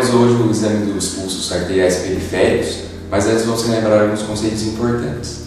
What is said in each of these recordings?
Veremos hoje o exame dos pulsos arteriais periféricos, mas antes vamos lembrar alguns conceitos importantes.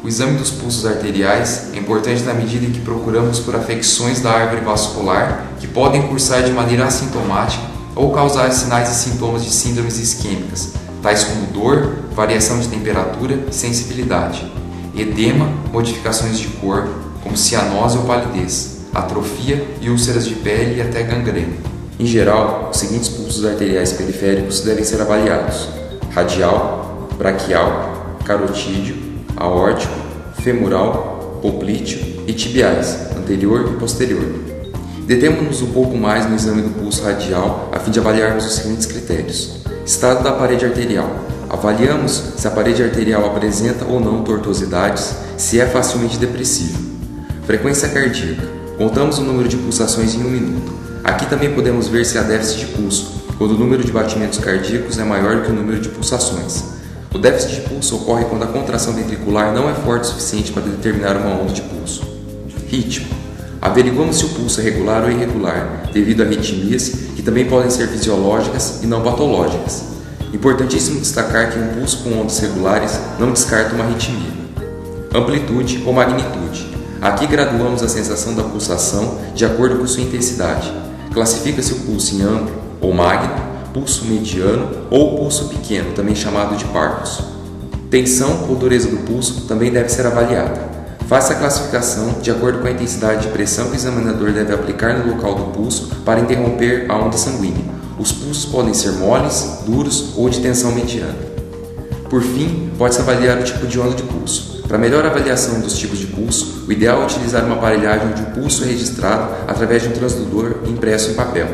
O exame dos pulsos arteriais é importante na medida em que procuramos por afecções da árvore vascular que podem cursar de maneira assintomática ou causar sinais e sintomas de síndromes isquêmicas, tais como dor, variação de temperatura e sensibilidade, edema, modificações de cor, como cianose ou palidez, atrofia e úlceras de pele e até gangrena. Em geral, os seguintes pulsos arteriais periféricos devem ser avaliados: radial, braquial, carotídeo, aórtico, femoral, poplíteo e tibiais, anterior e posterior. Detemos-nos um pouco mais no exame do pulso radial a fim de avaliarmos os seguintes critérios: estado da parede arterial. Avaliamos se a parede arterial apresenta ou não tortuosidades, se é facilmente depressível. Frequência cardíaca. Contamos o número de pulsações em 1 minuto. Aqui também podemos ver se há déficit de pulso, quando o número de batimentos cardíacos é maior que o número de pulsações. O déficit de pulso ocorre quando a contração ventricular não é forte o suficiente para determinar uma onda de pulso. Ritmo. Averiguamos se o pulso é regular ou irregular, devido a arritmias que também podem ser fisiológicas e não patológicas. Importantíssimo destacar que um pulso com ondas regulares não descarta uma arritmia. Amplitude ou magnitude. Aqui graduamos a sensação da pulsação de acordo com sua intensidade. Classifica-se o pulso em amplo ou magno, pulso mediano ou pulso pequeno, também chamado de Parcus. Tensão ou dureza do pulso também deve ser avaliada. Faça a classificação de acordo com a intensidade de pressão que o examinador deve aplicar no local do pulso para interromper a onda sanguínea. Os pulsos podem ser moles, duros ou de tensão mediana. Por fim, pode-se avaliar o tipo de onda de pulso. Para melhor avaliação dos tipos de pulso, o ideal é utilizar uma aparelhagem onde o pulso é registrado através de um transdudor impresso em papel.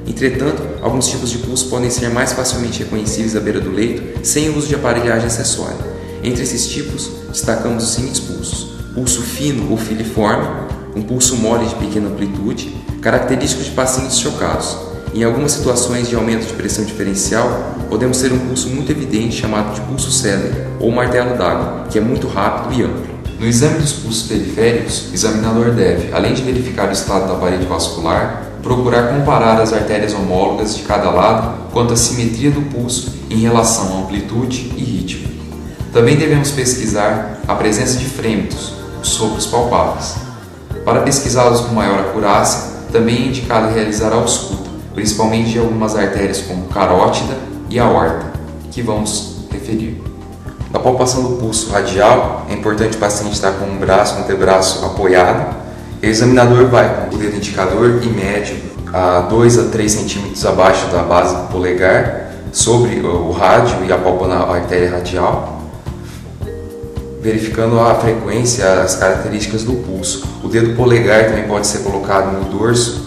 Entretanto, alguns tipos de pulso podem ser mais facilmente reconhecíveis à beira do leito sem o uso de aparelhagem acessória. Entre esses tipos, destacamos os seguintes pulsos: pulso fino ou filiforme, um pulso mole de pequena amplitude, característico de pacientes chocados. Em algumas situações de aumento de pressão diferencial, podemos ter um pulso muito evidente chamado de pulso célere ou martelo d'água, que é muito rápido e amplo. No exame dos pulsos periféricos, o examinador deve, além de verificar o estado da parede vascular, procurar comparar as artérias homólogas de cada lado quanto à simetria do pulso em relação à amplitude e ritmo. Também devemos pesquisar a presença de frêmitos, os sopros palpáveis. Para pesquisá-los com maior acurácia, também é indicado realizar a ausculta, principalmente de algumas artérias como carótida e aorta, que vamos referir. Na palpação do pulso radial, é importante o paciente estar com o braço, o antebraço apoiado, e o examinador vai com o dedo indicador e médio a 2 a 3 centímetros abaixo da base do polegar, sobre o rádio e apalpando a artéria radial, verificando a frequência, as características do pulso. O dedo polegar também pode ser colocado no dorso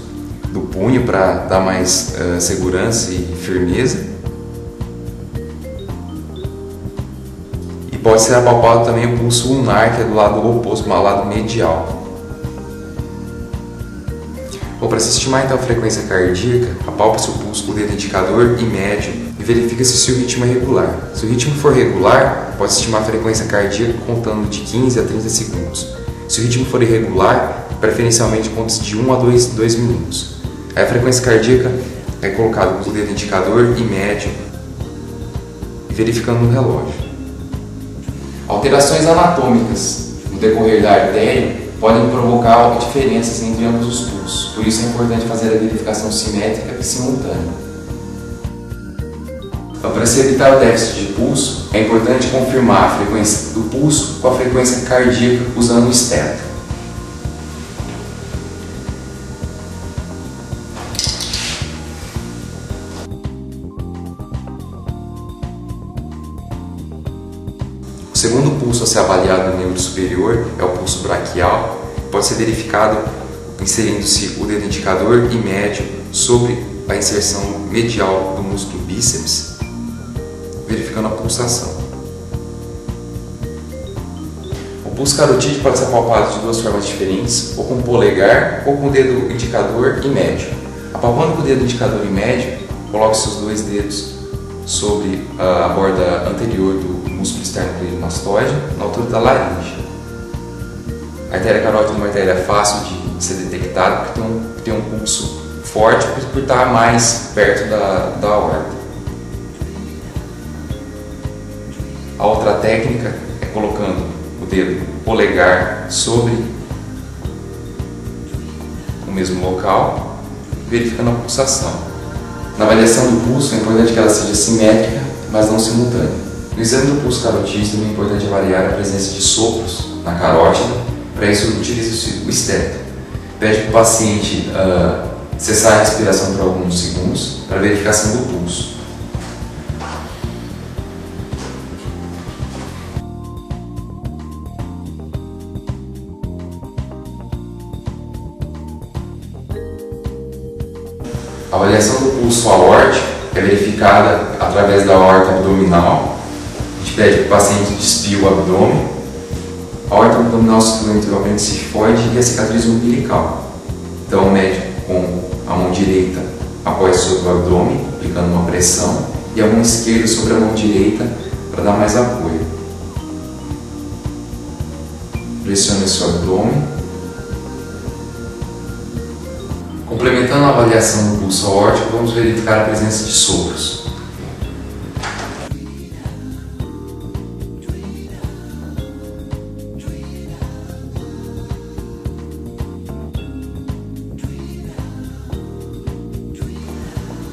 do punho para dar mais segurança e firmeza. E pode ser apalpado também o pulso ulnar, que é do lado oposto, do lado medial. Bom, para se estimar então a frequência cardíaca, apalpa-se o pulso com o dedo indicador e médio e verifica-se se o ritmo é regular. Se o ritmo for regular, pode-se estimar a frequência cardíaca contando de 15 a 30 segundos. Se o ritmo for irregular, preferencialmente conta-se de 1 a 2 minutos. Aí a frequência cardíaca é colocada com o dedo indicador e médio e verificando no relógio. Alterações anatômicas no decorrer da artéria podem provocar diferenças entre ambos os pulsos, por isso é importante fazer a verificação simétrica e simultânea. Então, para se evitar o déficit de pulso, é importante confirmar a frequência do pulso com a frequência cardíaca usando o esteto. O segundo pulso a ser avaliado no nível superior é o pulso braquial. Pode ser verificado inserindo-se o dedo indicador e médio sobre a inserção medial do músculo bíceps, verificando a pulsação. O pulso carotídeo pode ser apalpado de duas formas diferentes, ou com o polegar ou com o dedo indicador e médio. Apalpando com o dedo indicador e médio, coloque seus dois dedos sobre a borda anterior do músculo externo-climastoide, na altura da laringe. A artéria carótida é uma artéria fácil de ser detectada porque tem um pulso forte por estar mais perto da aorta. A outra técnica é colocando o dedo polegar sobre o mesmo local, verificando a pulsação. Na avaliação do pulso é importante que ela seja simétrica, mas não simultânea. No exame do pulso carotídeo também é importante avaliar a presença de sopros na carótida. Para isso utiliza o esteto. Pede para o paciente cessar a respiração por alguns segundos para verificação do pulso. A avaliação do pulso aórtico é verificada através da aorta abdominal. A gente pede para o paciente despir o abdômen. A aorta abdominal situa entre o apêndice cifoide e a cicatriz umbilical. Então o médico com a mão direita apoia sobre o abdômen, aplicando uma pressão, e a mão esquerda sobre a mão direita para dar mais apoio. Pressione seu abdômen. Complementando a avaliação do pulso aórtico, vamos verificar a presença de sopros.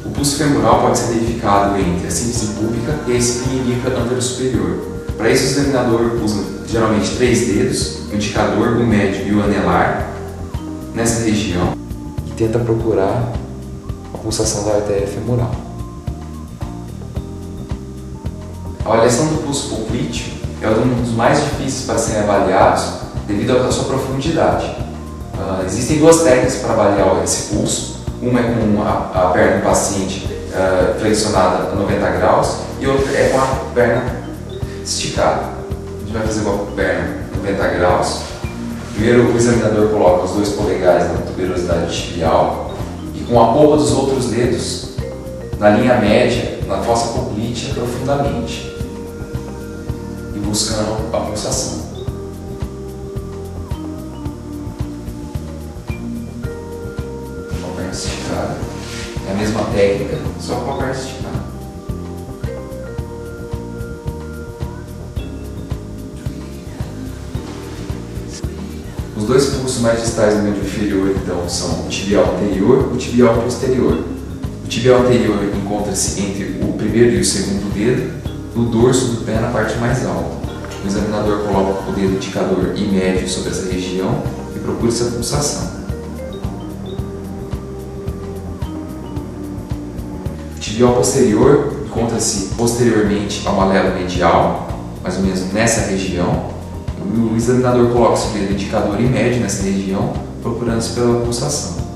O pulso femoral pode ser verificado entre a síntese púbica e a espinha ilíaca anterosuperior. Para isso, o examinador usa geralmente 3 dedos, o indicador, o médio e o anelar, nessa região, e tenta procurar a pulsação da artéria femoral. A avaliação do pulso poplíteo é um dos mais difíceis para serem avaliados devido à sua profundidade. Existem 2 técnicas para avaliar esse pulso. Uma é com a perna do paciente flexionada a 90 graus e outra é com a perna esticada. A gente vai fazer com a perna 90 graus. Primeiro o examinador coloca os 2 polegares na tuberosidade tibial e com a polpa dos outros dedos na linha média, na fossa poplítea profundamente e buscando a pulsação. Esticada. É a mesma técnica, só com a perna esticada. Os 2 pulsos mais distais do membro inferior, então, são o tibial anterior e o tibial posterior. O tibial anterior encontra-se entre o primeiro e o segundo dedo, no dorso do pé na parte mais alta. O examinador coloca o dedo indicador e médio sobre essa região e procura essa pulsação. O tibial posterior encontra-se posteriormente ao malelo medial, mais ou menos nessa região. O examinador coloca o dedo indicador e médio nessa região, procurando-se pela pulsação.